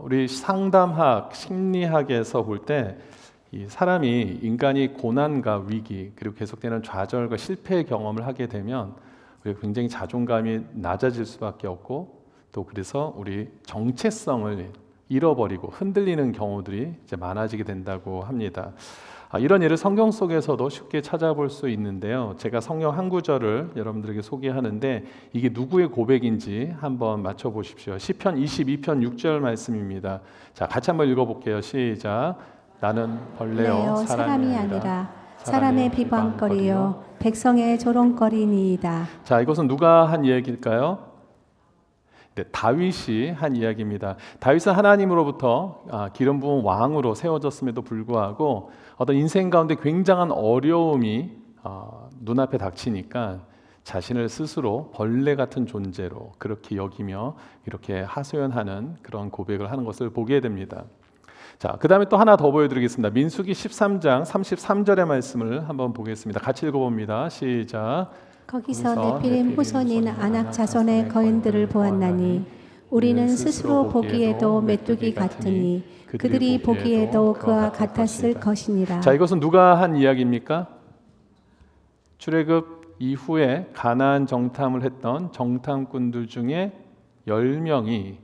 우리 상담학, 심리학에서 볼 때 이 사람이 인간이 고난과 위기 그리고 계속되는 좌절과 실패의 경험을 하게 되면 우리가 굉장히 자존감이 낮아질 수밖에 없고 또 그래서 우리 정체성을 잃어버리고 흔들리는 경우들이 이제 많아지게 된다고 합니다. 이런 예를 성경 속에서도 쉽게 찾아볼 수 있는데요. 제가 성경 한 구절을 여러분들에게 소개하는데 이게 누구의 고백인지 한번 맞춰보십시오. 시편 22편 6절 말씀입니다. 자, 같이 한번 읽어볼게요. 시작. 나는 벌레요 사람이 아니라 사람의 비방거리요 백성의 조롱거리니이다. 자, 이것은 누가 한 이야기일까요? 네, 다윗이 한 이야기입니다. 다윗은 하나님으로부터 기름 부은 왕으로 세워졌음에도 불구하고 어떤 인생 가운데 굉장한 어려움이 눈앞에 닥치니까 자신을 스스로 벌레 같은 존재로 그렇게 여기며 이렇게 하소연하는 그런 고백을 하는 것을 보게 됩니다. 자, 그 다음에 또 하나 더 보여드리겠습니다. 민수기 13장 33절의 말씀을 한번 보겠습니다. 같이 읽어봅니다. 시작. 거기서 네피림 후손인 아낙 자손의 거인들을 보았나니 우리는 스스로 보기에도 메뚜기 같으니 그들이 보기에도 그와 같았을 것이니라. 자, 이것은 누가 한 이야기입니까? 출애굽 이후에 가나안 정탐을 했던 정탐꾼들 중에 10명이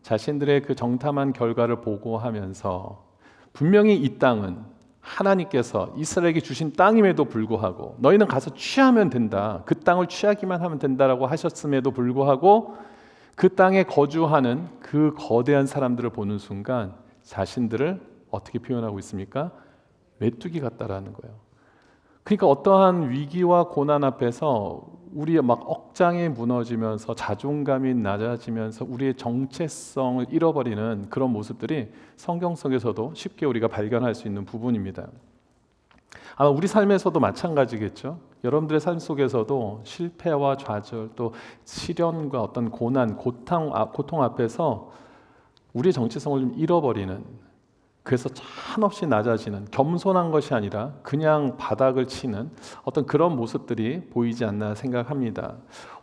자신들의 그 정탐한 결과를 보고하면서 분명히 이 땅은 하나님께서 이스라엘에게 주신 땅임에도 불구하고 너희는 가서 취하면 된다. 그 땅을 취하기만 하면 된다라고 하셨음에도 불구하고 그 땅에 거주하는 그 거대한 사람들을 보는 순간 자신들을 어떻게 표현하고 있습니까? 메뚜기 같다라는 거예요. 그러니까 어떠한 위기와 고난 앞에서 우리의 막 억장이 무너지면서 자존감이 낮아지면서 우리의 정체성을 잃어버리는 그런 모습들이 성경 속에서도 쉽게 우리가 발견할 수 있는 부분입니다. 아마 우리 삶에서도 마찬가지겠죠. 여러분들의 삶 속에서도 실패와 좌절 또 시련과 어떤 고난, 고통 앞에서 우리의 정체성을 좀 잃어버리는 그래서 한없이 낮아지는 겸손한 것이 아니라 그냥 바닥을 치는 어떤 그런 모습들이 보이지 않나 생각합니다.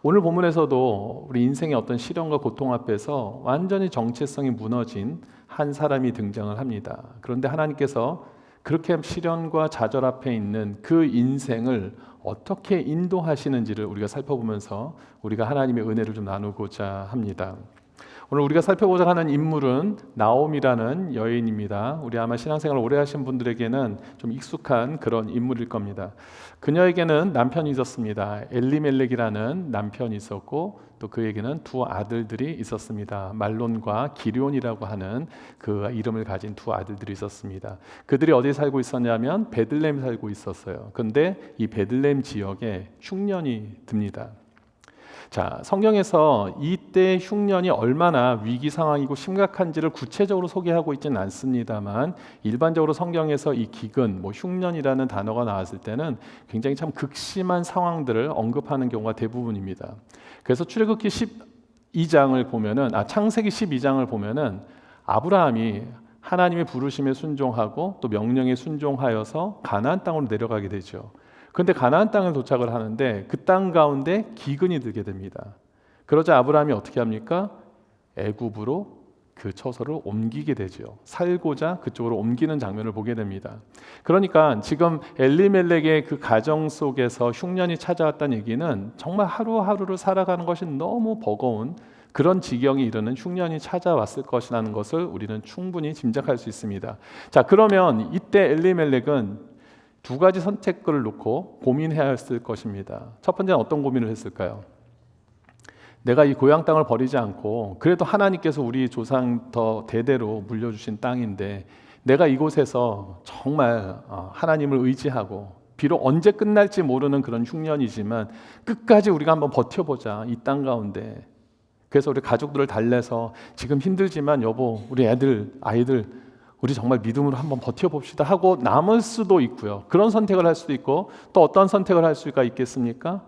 오늘 본문에서도 우리 인생의 어떤 시련과 고통 앞에서 완전히 정체성이 무너진 한 사람이 등장을 합니다. 그런데 하나님께서 그렇게 시련과 좌절 앞에 있는 그 인생을 어떻게 인도하시는지를 우리가 살펴보면서 우리가 하나님의 은혜를 좀 나누고자 합니다. 오늘 우리가 살펴보자 하는 인물은 나옴이라는 여인입니다. 우리 아마 신앙생활을 오래 하신 분들에게는 좀 익숙한 그런 인물일 겁니다. 그녀에게는 남편이 있었습니다. 엘리멜렉이라는 남편이 있었고 또 그에게는 두 아들들이 있었습니다. 말론과 기럧이라고 하는 그 이름을 가진 두 아들들이 있었습니다. 그들이 어디에 살고 있었냐면 베들레헴에 살고 있었어요. 그런데 이 베들레헴 지역에 흉년이 듭니다. 자, 성경에서 이때 흉년이 얼마나 위기 상황이고 심각한지를 구체적으로 소개하고 있지는 않습니다만 일반적으로 성경에서 이 기근, 흉년이라는 단어가 나왔을 때는 굉장히 참 극심한 상황들을 언급하는 경우가 대부분입니다. 그래서 출애굽기 12장을 보면은 창세기 12장을 보면은 아브라함이 하나님의 부르심에 순종하고 또 명령에 순종하여서 가나안 땅으로 내려가게 되죠. 그런데 가나안 땅에 도착을 하는데 그 땅 가운데 기근이 들게 됩니다. 그러자 아브라함이 어떻게 합니까? 애굽으로 그 처소를 옮기게 되죠. 살고자 그쪽으로 옮기는 장면을 보게 됩니다. 그러니까 지금 엘리멜렉의 그 가정 속에서 흉년이 찾아왔다는 얘기는 정말 하루하루를 살아가는 것이 너무 버거운 그런 지경이 이르는 흉년이 찾아왔을 것이라는 것을 우리는 충분히 짐작할 수 있습니다. 자, 그러면 이때 엘리멜렉은 두 가지 선택을 놓고 고민해야 했을 것입니다. 첫 번째는 어떤 고민을 했을까요? 내가 이 고향 땅을 버리지 않고 그래도 하나님께서 우리 조상 더 대대로 물려주신 땅인데 내가 이곳에서 정말 하나님을 의지하고 비록 언제 끝날지 모르는 그런 흉년이지만 끝까지 우리가 한번 버텨보자 이 땅 가운데. 그래서 우리 가족들을 달래서 지금 힘들지만 여보 우리 아이들 우리 정말 믿음으로 한번 버텨봅시다 하고 남을 수도 있고요. 그런 선택을 할 수도 있고 또 어떤 선택을 할 수가 있겠습니까?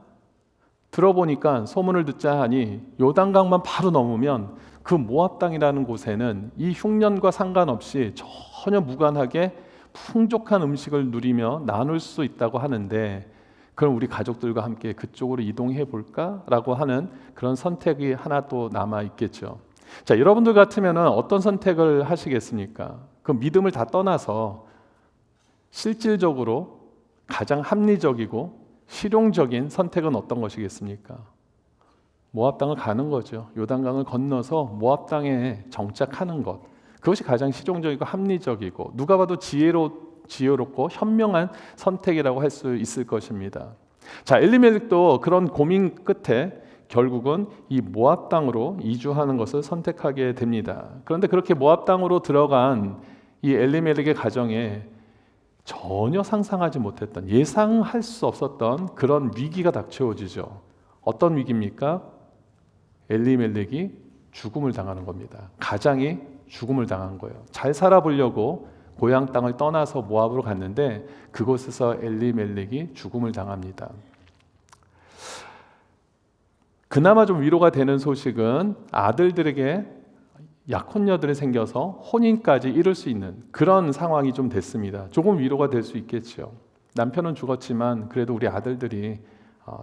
들어보니까 소문을 듣자 하니 요단강만 바로 넘으면 그 모압 땅이라는 곳에는 이 흉년과 상관없이 전혀 무관하게 풍족한 음식을 누리며 나눌 수 있다고 하는데 그럼 우리 가족들과 함께 그쪽으로 이동해 볼까라고 하는 그런 선택이 하나 또 남아 있겠죠. 자, 여러분들 같으면 어떤 선택을 하시겠습니까? 그 믿음을 다 떠나서 실질적으로 가장 합리적이고 실용적인 선택은 어떤 것이겠습니까? 모압 땅을 가는 거죠. 요단강을 건너서 모압 땅에 정착하는 것. 그것이 가장 실용적이고 합리적이고 누가 봐도 지혜롭고 현명한 선택이라고 할 수 있을 것입니다. 자, 엘리멜렉도 그런 고민 끝에 결국은 이 모압 땅으로 이주하는 것을 선택하게 됩니다. 그런데 그렇게 모압 땅으로 들어간 이 엘리멜렉의 가정에 전혀 상상하지 못했던, 예상할 수 없었던 그런 위기가 닥쳐오지죠. 어떤 위기입니까? 엘리멜렉이 죽음을 당하는 겁니다. 가장이 죽음을 당한 거예요. 잘 살아보려고 고향 땅을 떠나서 모압으로 갔는데 그곳에서 엘리멜렉이 죽음을 당합니다. 그나마 좀 위로가 되는 소식은 아들들에게 약혼녀들이 생겨서 혼인까지 이룰 수 있는 그런 상황이 좀 됐습니다. 조금 위로가 될 수 있겠죠. 남편은 죽었지만 그래도 우리 아들들이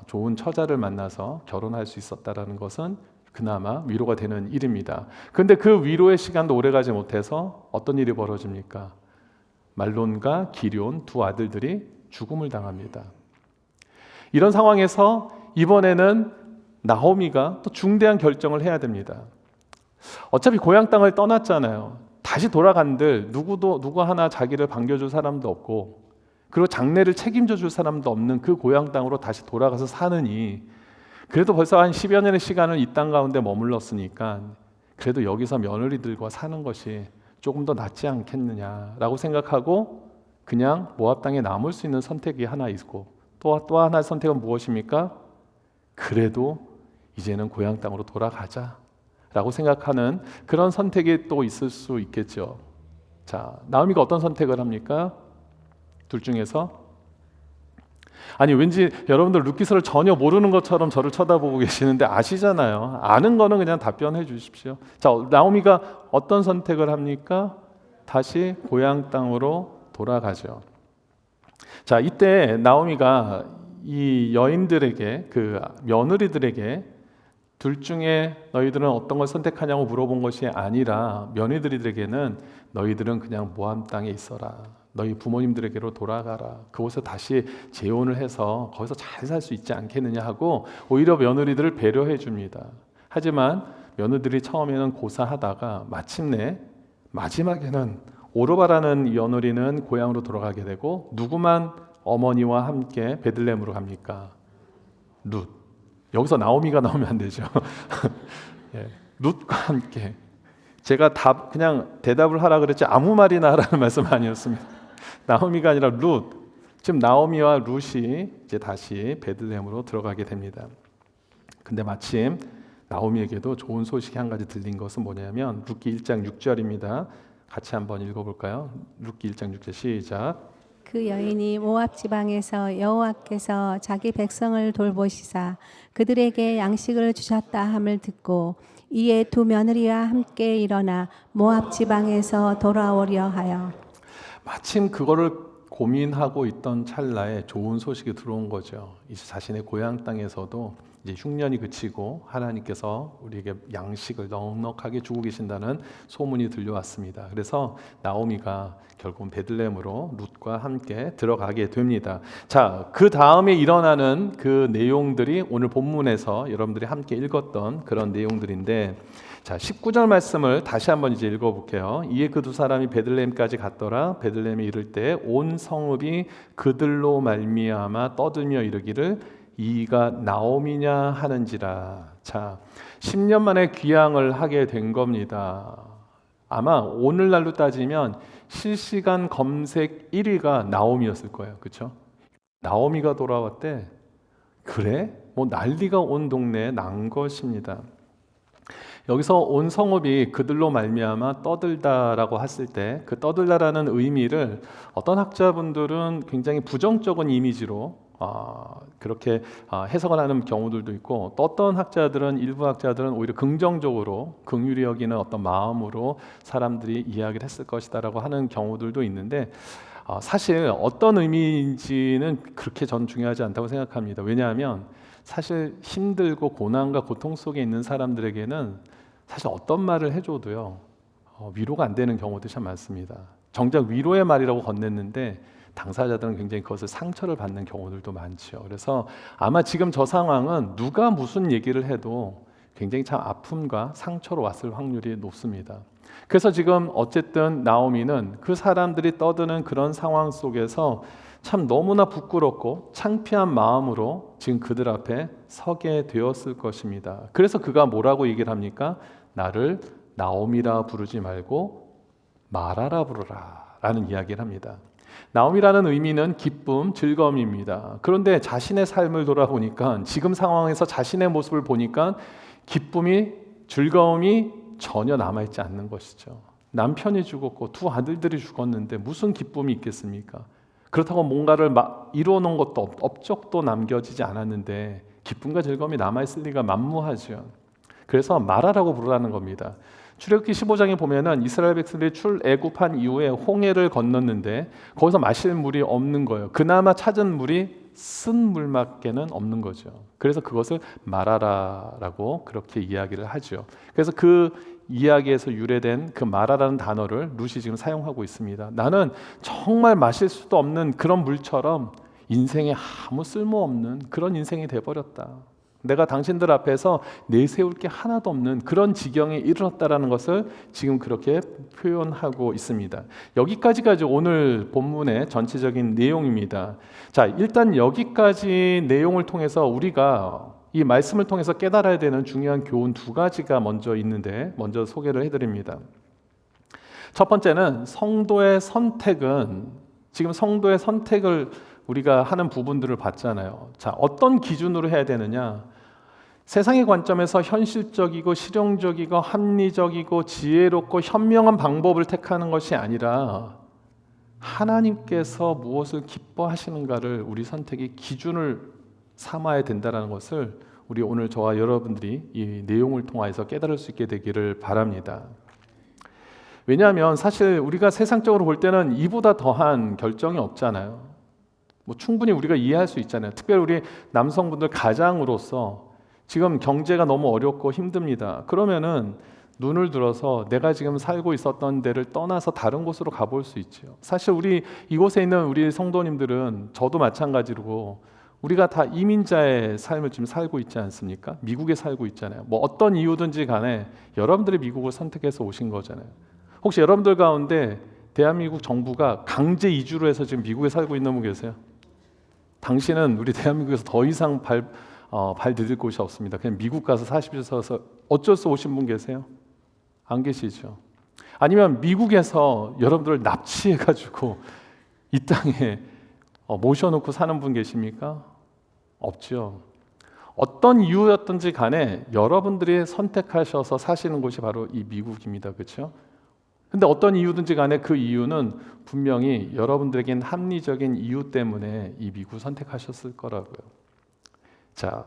좋은 처자를 만나서 결혼할 수 있었다라는 것은 그나마 위로가 되는 일입니다. 그런데 그 위로의 시간도 오래가지 못해서 어떤 일이 벌어집니까? 말론과 기럧 두 아들들이 죽음을 당합니다. 이런 상황에서 이번에는 나오미가 또 중대한 결정을 해야 됩니다. 어차피 고향 땅을 떠났잖아요. 다시 돌아간들 누구 하나 자기를 반겨줄 사람도 없고 그리고 장례를 책임져 줄 사람도 없는 그 고향 땅으로 다시 돌아가서 사느니 그래도 벌써 한 10여 년의 시간을 이 땅 가운데 머물렀으니까 그래도 여기서 며느리들과 사는 것이 조금 더 낫지 않겠느냐라고 생각하고 그냥 모압 땅에 남을 수 있는 선택이 하나 있고 또 하나의 선택은 무엇입니까? 그래도 이제는 고향 땅으로 돌아가자라고 생각하는 그런 선택이 또 있을 수 있겠죠. 자, 나오미가 어떤 선택을 합니까? 둘 중에서 아니 왠지 여러분들 룻기서를 전혀 모르는 것처럼 저를 쳐다보고 계시는데 아시잖아요. 아는 거는 그냥 답변해 주십시오. 자, 나오미가 어떤 선택을 합니까? 다시 고향 땅으로 돌아가죠. 자, 이때 나오미가 이 여인들에게 그 며느리들에게 둘 중에 너희들은 어떤 걸 선택하냐고 물어본 것이 아니라 며느리들에게는 너희들은 그냥 모압 땅에 있어라. 너희 부모님들에게로 돌아가라. 그곳에 다시 재혼을 해서 거기서 잘 살 수 있지 않겠느냐 하고 오히려 며느리들을 배려해 줍니다. 하지만 며느리들이 처음에는 고사하다가 마침내 마지막에는 오르바라는 며느리는 고향으로 돌아가게 되고 누구만 어머니와 함께 베들레헴으로 갑니까? 룻. 여기서 나오미가 나오면 안 되죠. 예, 룻과 함께. 제가 그냥 대답을 하라 그랬지 아무 말이나 하라는 말씀 아니었습니다. 나오미가 아니라 룻. 지금 나오미와 룻이 이제 다시 베들레헴으로 들어가게 됩니다. 근데 마침 나오미에게도 좋은 소식이 한 가지 들린 것은 뭐냐면 룻기 1장 6절입니다. 같이 한번 읽어볼까요? 룻기 1장 6절 시작. 그 여인이 모압 지방에서 여호와께서 자기 백성을 돌보시사 그들에게 양식을 주셨다 함을 듣고 이에 두 며느리와 함께 일어나 모압 지방에서 돌아오려 하여 마침 그거를 고민하고 있던 찰나에 좋은 소식이 들어온 거죠. 이제 자신의 고향 땅에서도 이제 흉년이 그치고 하나님께서 우리에게 양식을 넉넉하게 주고 계신다는 소문이 들려왔습니다. 그래서 나오미가 결국은 베들레헴으로 룻과 함께 들어가게 됩니다. 자, 그 다음에 일어나는 그 내용들이 오늘 본문에서 여러분들이 함께 읽었던 그런 내용들인데 자, 19절 말씀을 다시 한번 이제 읽어볼게요. 이에 그 두 사람이 베들레헴까지 갔더라. 베들레헴에 이를 때 온 성읍이 그들로 말미암아 떠들며 이르기를 이가 나오미냐 하는지라. 자, 10년 만에 귀향을 하게 된 겁니다. 아마 오늘날로 따지면 실시간 검색 1위가 나오미였을 거예요. 그렇죠? 나오미가 돌아왔대. 그래? 뭐 난리가 온 동네에 난 것입니다. 여기서 온 성읍이 그들로 말미암아 떠들다라고 했을 때 그 떠들다라는 의미를 어떤 학자분들은 굉장히 부정적인 이미지로 그렇게 해석을 하는 경우들도 있고 또 어떤 학자들은 일부 학자들은 오히려 긍정적으로 긍휼히 여기는 어떤 마음으로 사람들이 이야기를 했을 것이다라고 하는 경우들도 있는데 사실 어떤 의미인지는 그렇게 전 중요하지 않다고 생각합니다. 왜냐하면 사실 힘들고 고난과 고통 속에 있는 사람들에게는 사실 어떤 말을 해줘도요 위로가 안 되는 경우도 참 많습니다. 정작 위로의 말이라고 건넸는데 당사자들은 굉장히 그것을 상처를 받는 경우들도 많죠. 그래서 아마 지금 저 상황은 누가 무슨 얘기를 해도 굉장히 참 아픔과 상처로 왔을 확률이 높습니다. 그래서 지금 어쨌든 나오미는 그 사람들이 떠드는 그런 상황 속에서 참 너무나 부끄럽고 창피한 마음으로 지금 그들 앞에 서게 되었을 것입니다. 그래서 그가 뭐라고 얘기를 합니까? 나를 나오미라 부르지 말고 마라라 부르라 라는 이야기를 합니다. 나오미라는 의미는 기쁨, 즐거움입니다. 그런데 자신의 삶을 돌아보니까 지금 상황에서 자신의 모습을 보니까 기쁨이, 즐거움이 전혀 남아있지 않는 것이죠. 남편이 죽었고 두 아들들이 죽었는데 무슨 기쁨이 있겠습니까? 그렇다고 뭔가를 이루어놓은 것도 업적도 남겨지지 않았는데 기쁨과 즐거움이 남아있을 리가 만무하죠. 그래서 마라라고 부르라는 겁니다. 출애굽기 15장에 보면은 이스라엘 백성들이 출애굽한 이후에 홍해를 건넜는데 거기서 마실 물이 없는 거예요. 그나마 찾은 물이 쓴 물밖에는 없는 거죠. 그래서 그것을 마라라라고 그렇게 이야기를 하죠. 그래서 그 이야기에서 유래된 그 마라라는 단어를 룻이 지금 사용하고 있습니다. 나는 정말 마실 수도 없는 그런 물처럼 인생에 아무 쓸모없는 그런 인생이 돼버렸다. 내가 당신들 앞에서 내세울 게 하나도 없는 그런 지경에 이르렀다라는 것을 지금 그렇게 표현하고 있습니다. 여기까지가 오늘 본문의 전체적인 내용입니다. 자, 일단 여기까지 내용을 통해서 우리가 이 말씀을 통해서 깨달아야 되는 중요한 교훈 두 가지가 먼저 있는데 먼저 소개를 해드립니다. 첫 번째는 성도의 선택은 지금 성도의 선택을 우리가 하는 부분들을 봤잖아요. 자, 어떤 기준으로 해야 되느냐? 세상의 관점에서 현실적이고 실용적이고 합리적이고 지혜롭고 현명한 방법을 택하는 것이 아니라 하나님께서 무엇을 기뻐하시는가를 우리 선택의 기준을 삼아야 된다는 것을 우리 오늘 저와 여러분들이 이 내용을 통해서 깨달을 수 있게 되기를 바랍니다. 왜냐하면 사실 우리가 세상적으로 볼 때는 이보다 더한 결정이 없잖아요. 충분히 우리가 이해할 수 있잖아요. 특별히 우리 남성분들 가장으로서 지금 경제가 너무 어렵고 힘듭니다. 그러면은 눈을 들어서 내가 지금 살고 있었던 데를 떠나서 다른 곳으로 가볼 수 있죠. 사실 우리 이곳에 있는 우리 성도님들은 저도 마찬가지로 우리가 다 이민자의 삶을 지금 살고 있지 않습니까? 미국에 살고 있잖아요. 어떤 이유든지 간에 여러분들이 미국을 선택해서 오신 거잖아요. 혹시 여러분들 가운데 대한민국 정부가 강제 이주로 해서 지금 미국에 살고 있는 분 계세요? 당신은 우리 대한민국에서 더 이상 발 디딜 곳이 없습니다. 그냥 미국 가서 사십시오. 어쩔 수 오신 분 계세요? 안 계시죠? 아니면 미국에서 여러분들을 납치해가지고 이 땅에 모셔놓고 사는 분 계십니까? 없죠. 어떤 이유였든지 간에 여러분들이 선택하셔서 사시는 곳이 바로 이 미국입니다. 그렇죠? 근데 어떤 이유든지 간에 그 이유는 분명히 여러분들에겐 합리적인 이유 때문에 이 미국 선택하셨을 거라고요. 자,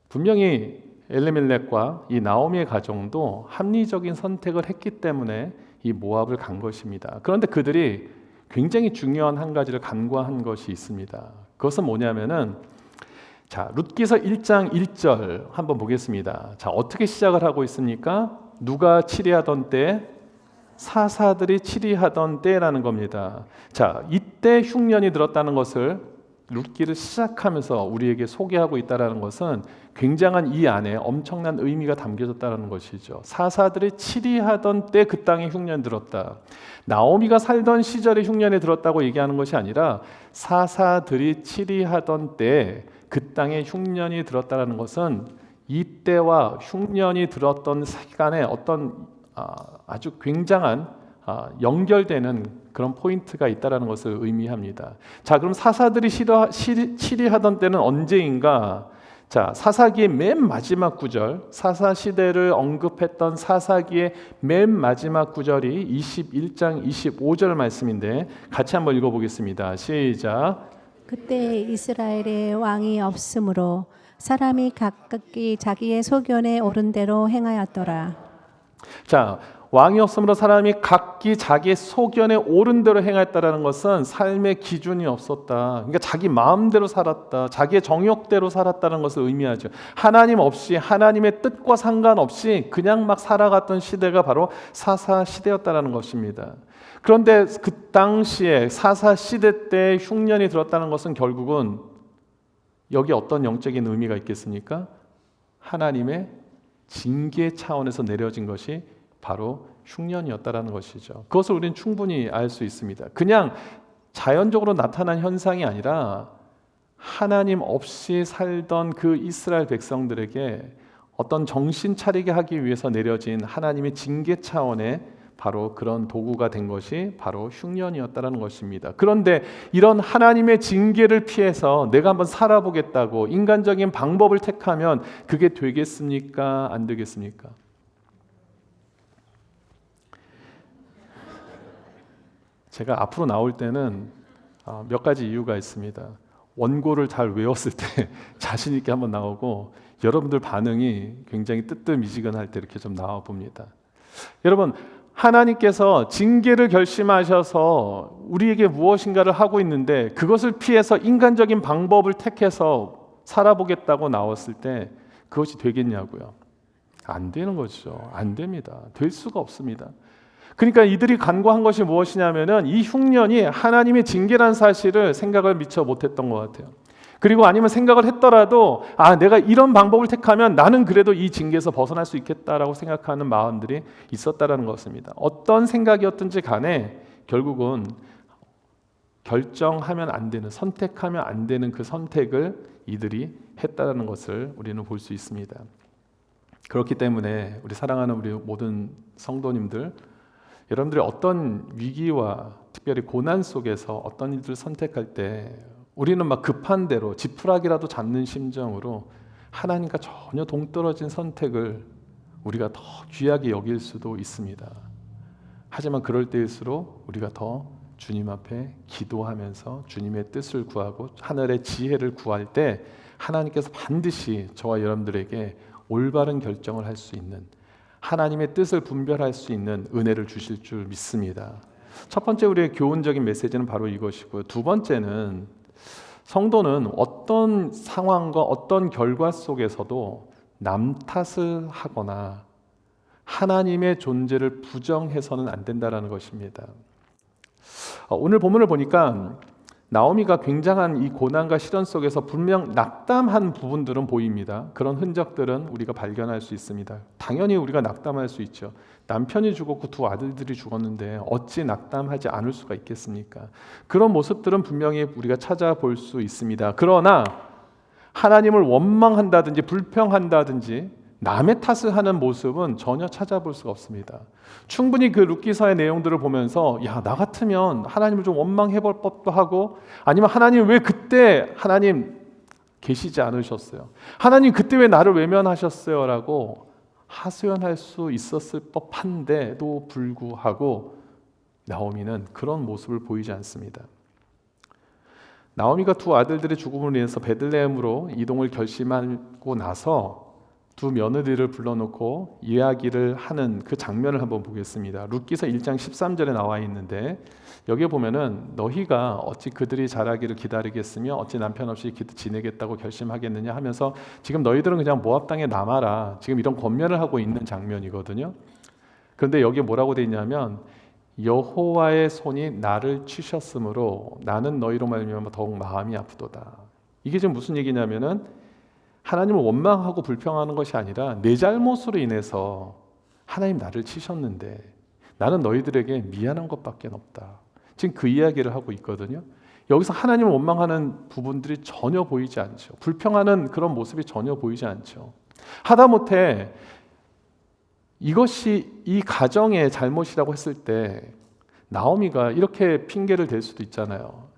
분명히 엘리멜렉과 이 나오미의 가정도 합리적인 선택을 했기 때문에 이 모압을 간 것입니다. 그런데 그들이 굉장히 중요한 한 가지를 간과한 것이 있습니다. 그것은 뭐냐면은 자, 룻기서 1장 1절 한번 보겠습니다. 자, 어떻게 시작을 하고 있습니까? 누가 치리하던 때 사사들이 치리하던 때라는 겁니다. 자, 이때 흉년이 들었다는 것을 룻기를 시작하면서 우리에게 소개하고 있다는 것은 굉장한 이 안에 엄청난 의미가 담겨졌다는 것이죠. 사사들이 치리하던 때 그 땅에 흉년이 들었다. 나오미가 살던 시절에 흉년이 들었다고 얘기하는 것이 아니라 사사들이 치리하던 때 그 땅에 흉년이 들었다는 것은 이때와 흉년이 들었던 시간에 어떤 아주 굉장한 연결되는 그런 포인트가 있다는 것을 의미합니다. 자, 그럼 사사들이 치리하던 때는 언제인가? 자, 사사기의 맨 마지막 구절, 사사 시대를 언급했던 사사기의 맨 마지막 구절이 21장 25절 말씀인데 같이 한번 읽어보겠습니다. 시작. 그때 이스라엘에 왕이 없으므로 사람이 각기 자기의 소견에 오른 대로 행하였더라. 자, 왕이 없으므로 사람이 각기 자기 소견에 옳은 대로 행했다라는 것은 삶의 기준이 없었다. 그러니까 자기 마음대로 살았다. 자기의 정욕대로 살았다는 것을 의미하죠. 하나님 없이, 하나님의 뜻과 상관없이 그냥 막 살아갔던 시대가 바로 사사 시대였다라는 것입니다. 그런데 그 당시에 사사 시대 때 흉년이 들었다는 것은 결국은 여기 어떤 영적인 의미가 있겠습니까? 하나님의 징계 차원에서 내려진 것이 바로 흉년이었다라는 것이죠. 그것을 우리는 충분히 알 수 있습니다. 그냥 자연적으로 나타난 현상이 아니라 하나님 없이 살던 그 이스라엘 백성들에게 어떤 정신 차리게 하기 위해서 내려진 하나님의 징계 차원의 바로 그런 도구가 된 것이 바로 흉년이었다라는 것입니다. 그런데 이런 하나님의 징계를 피해서 내가 한번 살아보겠다고 인간적인 방법을 택하면 그게 되겠습니까? 안 되겠습니까? 제가 앞으로 나올 때는 몇 가지 이유가 있습니다. 원고를 잘 외웠을 때 자신 있게 한번 나오고 여러분들 반응이 굉장히 뜨뜻미지근할 때 이렇게 좀 나와 봅니다. 여러분, 하나님께서 징계를 결심하셔서 우리에게 무엇인가를 하고 있는데 그것을 피해서 인간적인 방법을 택해서 살아보겠다고 나왔을 때 그것이 되겠냐고요? 안 되는 거죠. 안 됩니다. 될 수가 없습니다. 그러니까 이들이 간구한 것이 무엇이냐면은 이 흉년이 하나님의 징계라는 사실을 생각을 미처 못했던 것 같아요. 그리고 아니면 생각을 했더라도 내가 이런 방법을 택하면 나는 그래도 이 징계에서 벗어날 수 있겠다라고 생각하는 마음들이 있었다라는 것입니다. 어떤 생각이었든지 간에 결국은 결정하면 안 되는, 선택하면 안 되는 그 선택을 이들이 했다라는 것을 우리는 볼 수 있습니다. 그렇기 때문에 우리 사랑하는 우리 모든 성도님들, 여러분들이 어떤 위기와 특별히 고난 속에서 어떤 일들을 선택할 때 우리는 막 급한 대로 지푸라기라도 잡는 심정으로 하나님과 전혀 동떨어진 선택을 우리가 더 귀하게 여길 수도 있습니다. 하지만 그럴 때일수록 우리가 더 주님 앞에 기도하면서 주님의 뜻을 구하고 하늘의 지혜를 구할 때 하나님께서 반드시 저와 여러분들에게 올바른 결정을 할 수 있는, 하나님의 뜻을 분별할 수 있는 은혜를 주실 줄 믿습니다. 첫 번째 우리의 교훈적인 메시지는 바로 이것이고요. 두 번째는 성도는 어떤 상황과 어떤 결과 속에서도 남 탓을 하거나 하나님의 존재를 부정해서는 안 된다는 것입니다. 오늘 본문을 보니까 나오미가 굉장한 이 고난과 시련 속에서 분명 낙담한 부분들은 보입니다. 그런 흔적들은 우리가 발견할 수 있습니다. 당연히 우리가 낙담할 수 있죠. 남편이 죽었고 두 아들들이 죽었는데 어찌 낙담하지 않을 수가 있겠습니까? 그런 모습들은 분명히 우리가 찾아볼 수 있습니다. 그러나 하나님을 원망한다든지 불평한다든지 남의 탓을 하는 모습은 전혀 찾아볼 수가 없습니다. 충분히 그 룻기서의 내용들을 보면서 나 같으면 하나님을 좀 원망해볼 법도 하고, 아니면 하나님 왜 그때 하나님 계시지 않으셨어요? 하나님 그때 왜 나를 외면하셨어요? 라고 하소연할 수 있었을 법한데도 불구하고 나오미는 그런 모습을 보이지 않습니다. 나오미가 두 아들들의 죽음으로 인해서 베들레헴으로 이동을 결심하고 나서 두 며느리를 불러놓고 이야기를 하는 그 장면을 한번 보겠습니다. 룻기서 1장 13절에 나와 있는데 여기에 보면은 너희가 어찌 그들이 자라기를 기다리겠으며 어찌 남편 없이 지내겠다고 결심하겠느냐 하면서 지금 너희들은 그냥 모압 땅에 남아라, 지금 이런 권면을 하고 있는 장면이거든요. 그런데 여기에 뭐라고 돼 있냐면 여호와의 손이 나를 치셨으므로 나는 너희로 말미암아 더욱 마음이 아프도다. 이게 지금 무슨 얘기냐면은 하나님을 원망하고 불평하는 것이 아니라 내 잘못으로 인해서 하나님 나를 치셨는데 나는 너희들에게 미안한 것밖에 없다. 지금 그 이야기를 하고 있거든요. 여기서 하나님을 원망하는 부분들이 전혀 보이지 않죠. 불평하는 그런 모습이 전혀 보이지 않죠. 하다못해 이것이 이 가정의 잘못이라고 했을 때 나오미가 이렇게 핑계를 댈 수도 있잖아요.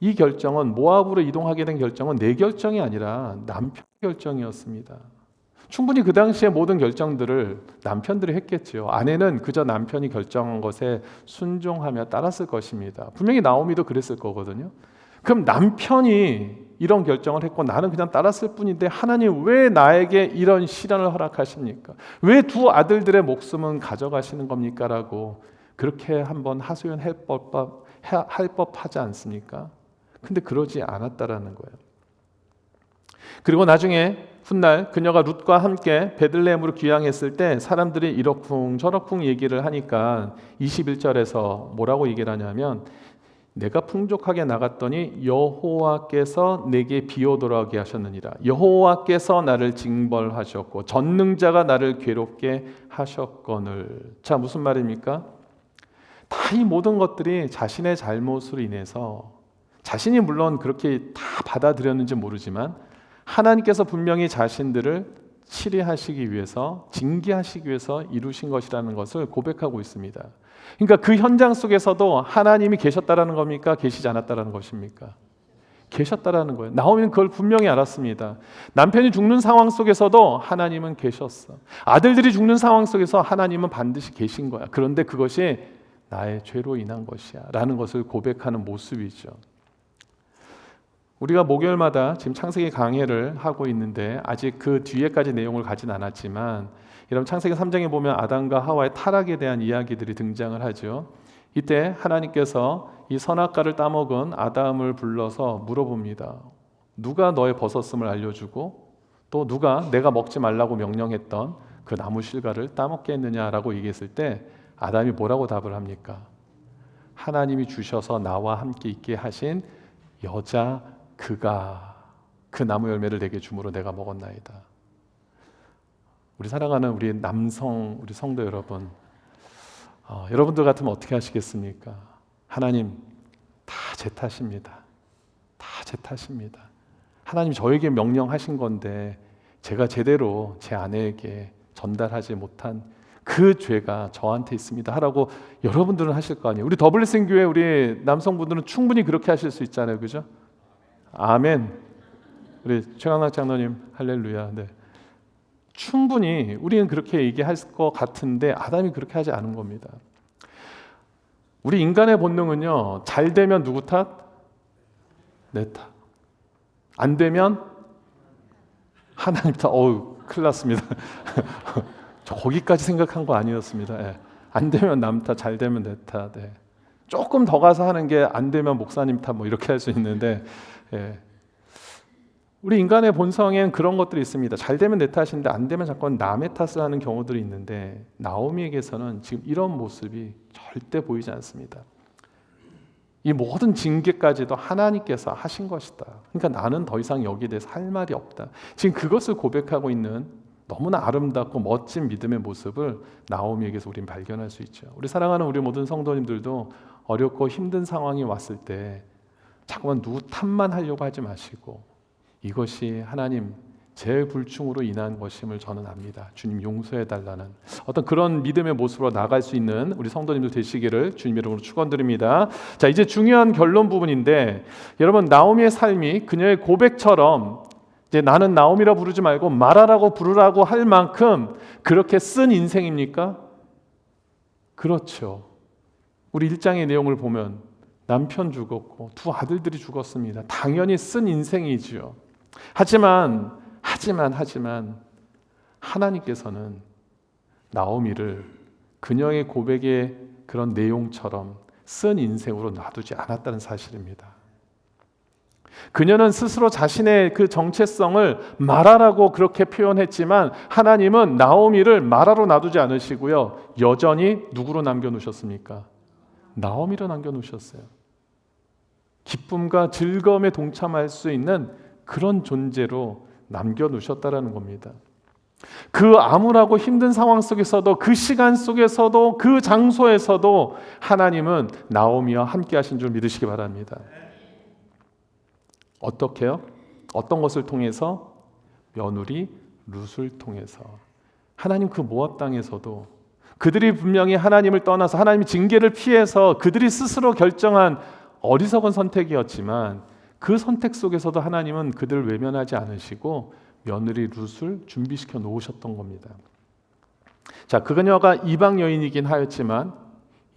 이 결정은, 모압으로 이동하게 된 결정은 내 결정이 아니라 남편 결정이었습니다. 충분히 그 당시의 모든 결정들을 남편들이 했겠죠. 아내는 그저 남편이 결정한 것에 순종하며 따랐을 것입니다. 분명히 나오미도 그랬을 거거든요. 그럼 남편이 이런 결정을 했고 나는 그냥 따랐을 뿐인데 하나님 왜 나에게 이런 시련을 허락하십니까? 왜 두 아들들의 목숨은 가져가시는 겁니까? 라고 그렇게 한번 하소연할 법하지 않습니까? 근데 그러지 않았다라는 거예요. 그리고 나중에 훗날 그녀가 룻과 함께 베들레헴으로 귀향했을 때 사람들이 이러쿵 저러쿵 얘기를 하니까 21절에서 뭐라고 얘기를 하냐면 내가 풍족하게 나갔더니 여호와께서 내게 비오도록 하셨느니라. 여호와께서 나를 징벌하셨고 전능자가 나를 괴롭게 하셨거늘. 자, 무슨 말입니까? 다 이 모든 것들이 자신의 잘못으로 인해서 자신이 물론 그렇게 다 받아들였는지 모르지만 하나님께서 분명히 자신들을 치리하시기 위해서 징계하시기 위해서 이루신 것이라는 것을 고백하고 있습니다. 그러니까 그 현장 속에서도 하나님이 계셨다라는 겁니까? 계시지 않았다라는 것입니까? 계셨다라는 거예요. 나오미는 그걸 분명히 알았습니다. 남편이 죽는 상황 속에서도 하나님은 계셨어. 아들들이 죽는 상황 속에서 하나님은 반드시 계신 거야. 그런데 그것이 나의 죄로 인한 것이야 라는 것을 고백하는 모습이죠. 우리가 목요일마다 지금 창세기 강해를 하고 있는데 아직 그 뒤에까지 내용을 가진 않았지만 여러분 창세기 3장에 보면 아담과 하와의 타락에 대한 이야기들이 등장을 하죠. 이때 하나님께서 이 선악과를 따먹은 아담을 불러서 물어봅니다. 누가 너의 벗었음을 알려주고 또 누가 내가 먹지 말라고 명령했던 그 나무 실과를 따먹게 했느냐라고 얘기했을 때 아담이 뭐라고 답을 합니까? 하나님이 주셔서 나와 함께 있게 하신 여자 그가 그 나무 열매를 내게 주므로 내가 먹었나이다. 우리 사랑하는 우리 남성 우리 성도 여러분, 여러분들 같으면 어떻게 하시겠습니까? 하나님 다 제 탓입니다. 다 제 탓입니다. 하나님 저에게 명령하신 건데 제가 제대로 제 아내에게 전달하지 못한 그 죄가 저한테 있습니다 하라고 여러분들은 하실 거 아니에요. 우리 더블레싱 교회 우리 남성분들은 충분히 그렇게 하실 수 있잖아요. 그죠? 아멘. 우리 최강락 장로님 할렐루야. 네. 충분히 우리는 그렇게 얘기할 것 같은데 아담이 그렇게 하지 않은 겁니다. 우리 인간의 본능은요, 잘 되면 누구 탓? 내 탓. 안 되면 하나님 탓. 어우, 큰일 났습니다. 저 거기까지 생각한 거 아니었습니다. 예. 안 되면 남 탓, 잘 되면 내 탓. 예. 조금 더 가서 하는 게 안 되면 목사님 탓 뭐 이렇게 할 수 있는데, 예. 우리 인간의 본성엔 그런 것들이 있습니다. 잘 되면 내 탓인데 안 되면 자꾸 남의 탓을 하는 경우들이 있는데 나오미에게서는 지금 이런 모습이 절대 보이지 않습니다. 이 모든 징계까지도 하나님께서 하신 것이다. 그러니까 나는 더 이상 여기에 대해서 할 말이 없다. 지금 그것을 고백하고 있는 너무나 아름답고 멋진 믿음의 모습을 나오미에게서 우리는 발견할 수 있죠. 우리 사랑하는 우리 모든 성도님들도 어렵고 힘든 상황이 왔을 때 자꾸만 누구 탓만 하려고 하지 마시고 이것이 하나님 제 불충으로 인한 것임을 저는 압니다. 주님 용서해달라는 어떤 그런 믿음의 모습으로 나갈 수 있는 우리 성도님들 되시기를 주님 이름으로 축원드립니다. 자, 이제 중요한 결론 부분인데 여러분 나오미의 삶이 그녀의 고백처럼 이제 나는 나오미라 부르지 말고 마라라고 부르라고 할 만큼 그렇게 쓴 인생입니까? 그렇죠. 우리 1장의 내용을 보면 남편 죽었고 두 아들들이 죽었습니다. 당연히 쓴 인생이지요. 하지만 하나님께서는 나오미를 그녀의 고백의 그런 내용처럼 쓴 인생으로 놔두지 않았다는 사실입니다. 그녀는 스스로 자신의 그 정체성을 마라라고 그렇게 표현했지만 하나님은 나오미를 마라로 놔두지 않으시고요. 여전히 누구로 남겨놓으셨습니까? 나오미로 남겨놓으셨어요. 기쁨과 즐거움에 동참할 수 있는 그런 존재로 남겨놓으셨다라는 겁니다. 그 암울하고 힘든 상황 속에서도 그 시간 속에서도 그 장소에서도 하나님은 나오미와 함께 하신 줄 믿으시기 바랍니다. 어떻게요? 어떤 것을 통해서? 며느리 룻을 통해서. 하나님 그 모압 땅에서도 그들이 분명히 하나님을 떠나서 하나님의 징계를 피해서 그들이 스스로 결정한 어리석은 선택이었지만 그 선택 속에서도 하나님은 그들을 외면하지 않으시고 며느리 룻을 준비시켜 놓으셨던 겁니다. 자, 그녀가 이방 여인이긴 하였지만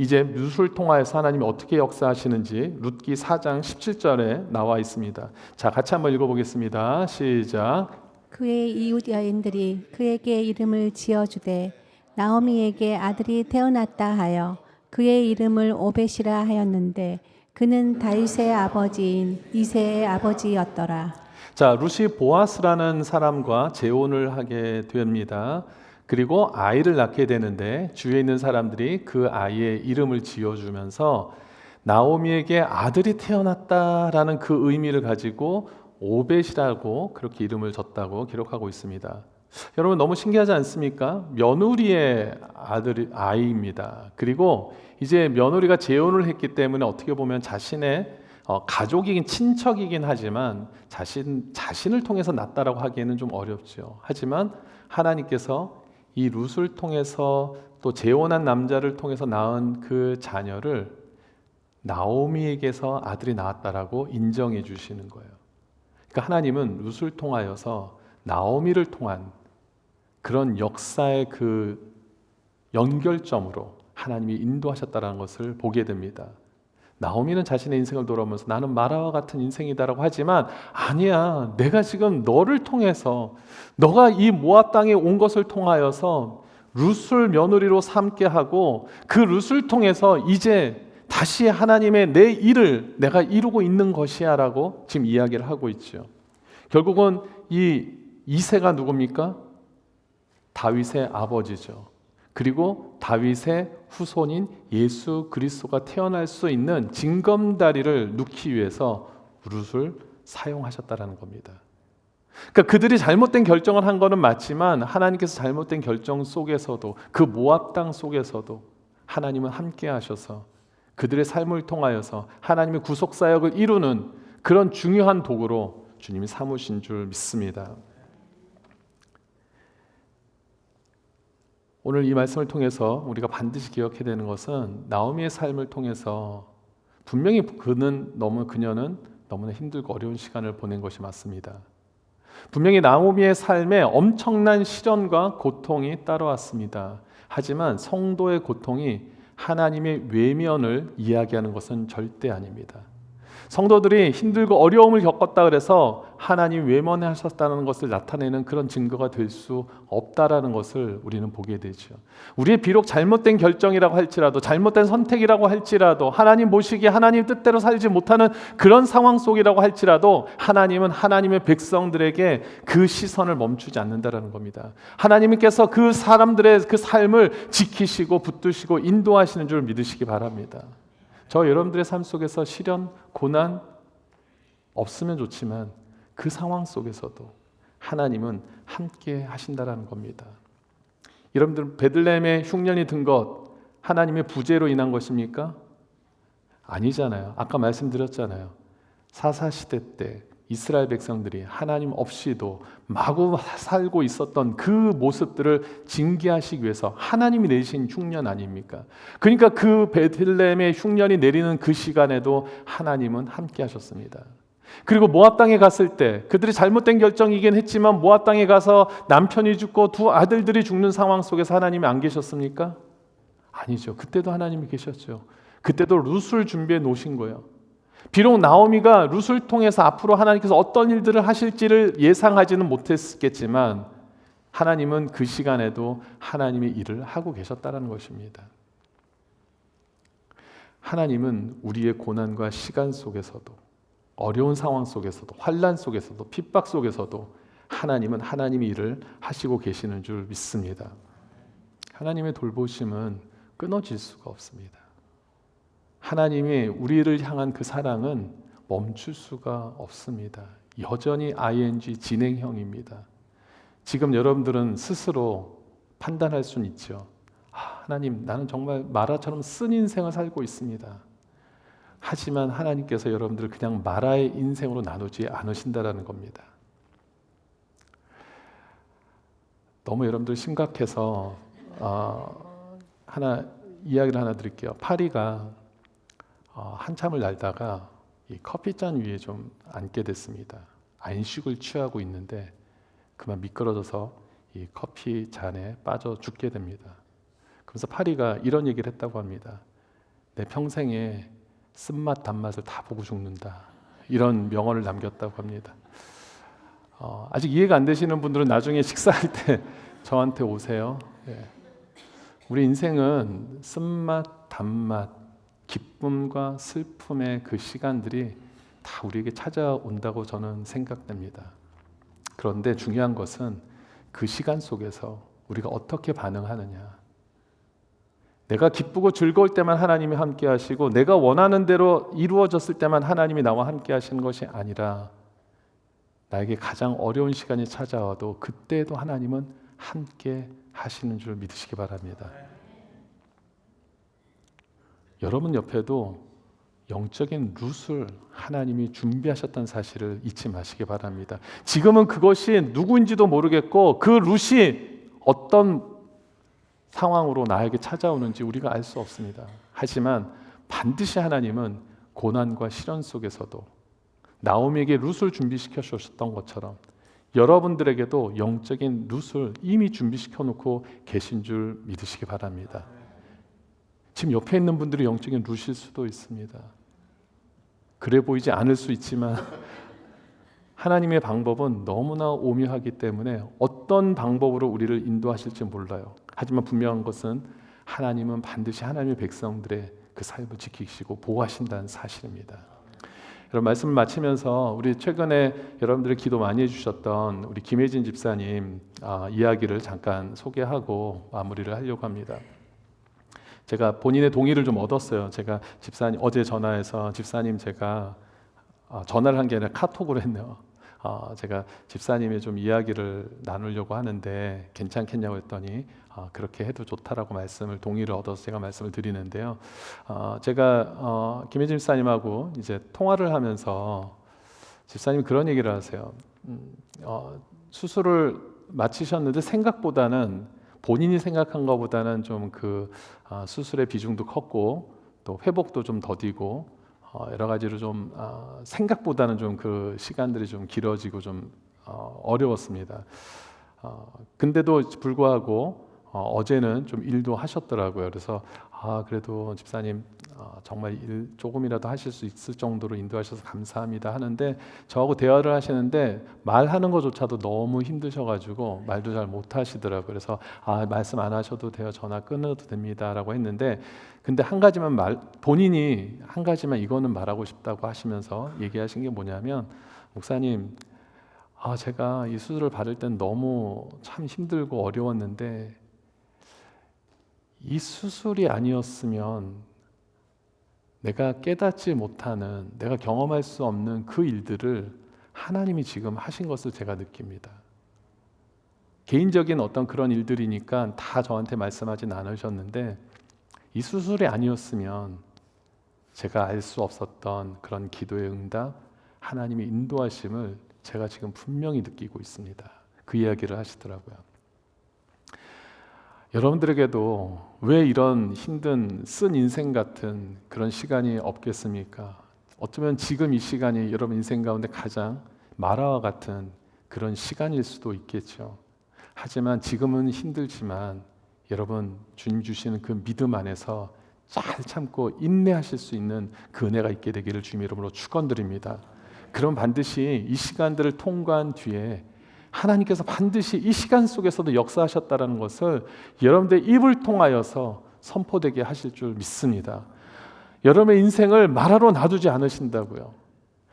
이제 룻을 통하여서 하나님이 어떻게 역사하시는지 룻기 4장 17절에 나와 있습니다. 자, 같이 한번 읽어보겠습니다. 시작. 그의 이웃 여인들이 그에게 이름을 지어주되 나오미에게 아들이 태어났다 하여 그의 이름을 오벳이라 하였는데 그는 다윗의 아버지인 이새의 아버지였더라. 자, 룻이 보아스라는 사람과 재혼을 하게 됩니다. 그리고 아이를 낳게 되는데 주위에 있는 사람들이 그 아이의 이름을 지어주면서 나오미에게 아들이 태어났다라는 그 의미를 가지고 오벳이라고 그렇게 이름을 줬다고 기록하고 있습니다. 여러분 너무 신기하지 않습니까? 며느리의 아이입니다. 그리고 이제 며느리가 재혼을 했기 때문에 어떻게 보면 자신의 가족이긴 친척이긴 하지만 자신을 통해서 낳았다라고 하기에는 좀 어렵죠. 하지만 하나님께서 이 룻을 통해서 또 재혼한 남자를 통해서 낳은 그 자녀를 나오미에게서 아들이 나왔다라고 인정해 주시는 거예요. 그러니까 하나님은 룻을 통하여서 나오미를 통한 그런 역사의 그 연결점으로 하나님이 인도하셨다는 것을 보게 됩니다. 나오미는 자신의 인생을 돌아보면서 나는 마라와 같은 인생이다라고 하지만 아니야, 내가 지금 너를 통해서 너가 이 모압 땅에 온 것을 통하여서 룻을 며느리로 삼게 하고 그 룻을 통해서 이제 다시 하나님의 내 일을 내가 이루고 있는 것이야 라고 지금 이야기를 하고 있죠. 결국은 이 이새가 누굽니까? 다윗의 아버지죠. 그리고 다윗의 후손인 예수 그리스도가 태어날 수 있는 징검다리를 놓기 위해서 룻을 사용하셨다라는 겁니다. 그러니까 그들이 잘못된 결정을 한 거는 맞지만 하나님께서 잘못된 결정 속에서도 그 모압 땅 속에서도 하나님은 함께 하셔서 그들의 삶을 통하여서 하나님의 구속 사역을 이루는 그런 중요한 도구로 주님이 삼으신 줄 믿습니다. 오늘 이 말씀을 통해서 우리가 반드시 기억해야 되는 것은 나오미의 삶을 통해서 분명히 그녀는 너무나 힘들고 어려운 시간을 보낸 것이 맞습니다. 분명히 나오미의 삶에 엄청난 시련과 고통이 따라왔습니다. 하지만 성도의 고통이 하나님의 외면을 이야기하는 것은 절대 아닙니다. 성도들이 힘들고 어려움을 겪었다 그래서 하나님 외면하셨다는 것을 나타내는 그런 증거가 될 수 없다라는 것을 우리는 보게 되죠. 우리의 비록 잘못된 결정이라고 할지라도 잘못된 선택이라고 할지라도 하나님 모시기에 하나님 뜻대로 살지 못하는 그런 상황 속이라고 할지라도 하나님은 하나님의 백성들에게 그 시선을 멈추지 않는다라는 겁니다. 하나님께서 그 사람들의 그 삶을 지키시고 붙드시고 인도하시는 줄 믿으시기 바랍니다. 저 여러분들의 삶 속에서 시련, 고난 없으면 좋지만 그 상황 속에서도 하나님은 함께 하신다라는 겁니다. 여러분들 베들레헴에 흉년이 든 것 하나님의 부재로 인한 것입니까? 아니잖아요. 아까 말씀드렸잖아요. 사사시대 때 이스라엘 백성들이 하나님 없이도 마구 살고 있었던 그 모습들을 징계하시기 위해서 하나님이 내신 흉년 아닙니까? 그러니까 그 베들레헴의 흉년이 내리는 그 시간에도 하나님은 함께 하셨습니다. 그리고 모압 땅에 갔을 때 그들이 잘못된 결정이긴 했지만 모압 땅에 가서 남편이 죽고 두 아들들이 죽는 상황 속에서 하나님이 안 계셨습니까? 아니죠. 그때도 하나님이 계셨죠. 그때도 룻을 준비해 놓으신 거예요. 비록 나오미가 룻을 통해서 앞으로 하나님께서 어떤 일들을 하실지를 예상하지는 못했겠지만 하나님은 그 시간에도 하나님의 일을 하고 계셨다는 것입니다. 하나님은 우리의 고난과 시간 속에서도 어려운 상황 속에서도 환난 속에서도 핍박 속에서도 하나님은 하나님의 일을 하시고 계시는 줄 믿습니다. 하나님의 돌보심은 끊어질 수가 없습니다. 하나님이 우리를 향한 그 사랑은 멈출 수가 없습니다. 여전히 ing 진행형입니다. 지금 여러분들은 스스로 판단할 수는 있죠. 하나님, 나는 정말 마라처럼 쓴 인생을 살고 있습니다. 하지만 하나님께서 여러분들을 그냥 마라의 인생으로 나누지 않으신다라는 겁니다. 너무 여러분들 심각해서 이야기를 하나 드릴게요. 파리가 한참을 날다가 이 커피잔 위에 좀 앉게 됐습니다. 안식을 취하고 있는데 그만 미끄러져서 이 커피 잔에 빠져 죽게 됩니다. 그래서 파리가 이런 얘기를 했다고 합니다. 내 평생에 쓴맛 단맛을 다 보고 죽는다. 이런 명언을 남겼다고 합니다. 아직 이해가 안 되시는 분들은 나중에 식사할 때 저한테 오세요. 예. 우리 인생은 쓴맛, 단맛, 기쁨과 슬픔의 그 시간들이 다 우리에게 찾아온다고 저는 생각됩니다. 그런데 중요한 것은 그 시간 속에서 우리가 어떻게 반응하느냐. 내가 기쁘고 즐거울 때만 하나님이 함께 하시고 내가 원하는 대로 이루어졌을 때만 하나님이 나와 함께 하시는 것이 아니라 나에게 가장 어려운 시간이 찾아와도 그때에도 하나님은 함께 하시는 줄 믿으시기 바랍니다. 여러분 옆에도 영적인 룻을 하나님이 준비하셨다는 사실을 잊지 마시기 바랍니다. 지금은 그것이 누구인지도 모르겠고 그 룻이 어떤 상황으로 나에게 찾아오는지 우리가 알 수 없습니다. 하지만 반드시 하나님은 고난과 시련 속에서도 나오미에게 룻을 준비시켜 주셨던 것처럼 여러분들에게도 영적인 룻을 이미 준비시켜 놓고 계신 줄 믿으시기 바랍니다. 지금 옆에 있는 분들이 영적인 룻일 수도 있습니다. 그래 보이지 않을 수 있지만 하나님의 방법은 너무나 오묘하기 때문에 어떤 방법으로 우리를 인도하실지 몰라요. 하지만 분명한 것은 하나님은 반드시 하나님의 백성들의 그 삶을 지키시고 보호하신다는 사실입니다. 여러분 말씀을 마치면서 우리 최근에 여러분들이 기도 많이 해주셨던 우리 김혜진 집사님 이야기를 잠깐 소개하고 마무리를 하려고 합니다. 제가 본인의 동의를 좀 얻었어요. 제가 집사님 어제 전화해서 집사님 제가 전화를 한 게 아니라 카톡으로 했네요. 제가 집사님의 좀 이야기를 나누려고 하는데 괜찮겠냐고 했더니 그렇게 해도 좋다라고 동의를 얻어서 제가 말씀을 드리는데요. 제가 김혜진 집사님하고 이제 통화를 하면서 집사님이 그런 얘기를 하세요. 수술을 마치셨는데 생각보다는 본인이 생각한 것보다는 좀 그 수술의 비중도 컸고 또 회복도 좀 더디고 여러 가지로 좀 생각보다는 좀 그 시간들이 좀 길어지고 좀 어려웠습니다. 근데도 불구하고 어제는 좀 일도 하셨더라고요. 그래서 그래도 집사님 정말 일 조금이라도 하실 수 있을 정도로 인도하셔서 감사합니다 하는데 저하고 대화를 하시는데 말하는 것조차도 너무 힘드셔가지고 말도 잘 못하시더라고요. 그래서 말씀 안 하셔도 돼요. 전화 끊어도 됩니다라고 했는데 근데 본인이 한 가지만 이거는 말하고 싶다고 하시면서 얘기하신 게 뭐냐면 목사님 제가 이 수술을 받을 땐 너무 참 힘들고 어려웠는데 이 수술이 아니었으면 내가 깨닫지 못하는 내가 경험할 수 없는 그 일들을 하나님이 지금 하신 것을 제가 느낍니다. 개인적인 어떤 그런 일들이니까 다 저한테 말씀하진 않으셨는데 이 수술이 아니었으면 제가 알 수 없었던 그런 기도의 응답, 하나님의 인도하심을 제가 지금 분명히 느끼고 있습니다. 그 이야기를 하시더라고요. 여러분들에게도 왜 이런 힘든 쓴 인생 같은 그런 시간이 없겠습니까? 어쩌면 지금 이 시간이 여러분 인생 가운데 가장 마라와 같은 그런 시간일 수도 있겠죠. 하지만 지금은 힘들지만 여러분 주님 주시는 그 믿음 안에서 잘 참고 인내하실 수 있는 그 은혜가 있게 되기를 주님 이름으로 축원드립니다. 그럼 반드시 이 시간들을 통과한 뒤에 하나님께서 반드시 이 시간 속에서도 역사하셨다는 것을 여러분들의 입을 통하여서 선포되게 하실 줄 믿습니다. 여러분의 인생을 말하러 놔두지 않으신다고요.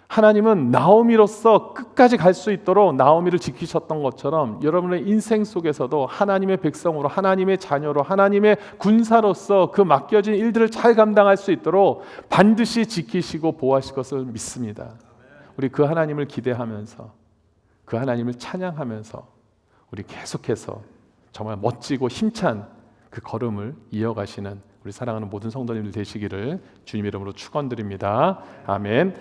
하나님은 나오미로서 끝까지 갈 수 있도록 나오미를 지키셨던 것처럼 여러분의 인생 속에서도 하나님의 백성으로 하나님의 자녀로 하나님의 군사로서 그 맡겨진 일들을 잘 감당할 수 있도록 반드시 지키시고 보호하실 것을 믿습니다. 우리 그 하나님을 기대하면서 그 하나님을 찬양하면서 우리 계속해서 정말 멋지고 힘찬 그 걸음을 이어가시는 우리 사랑하는 모든 성도님들 되시기를 주님 이름으로 축원드립니다. 아멘.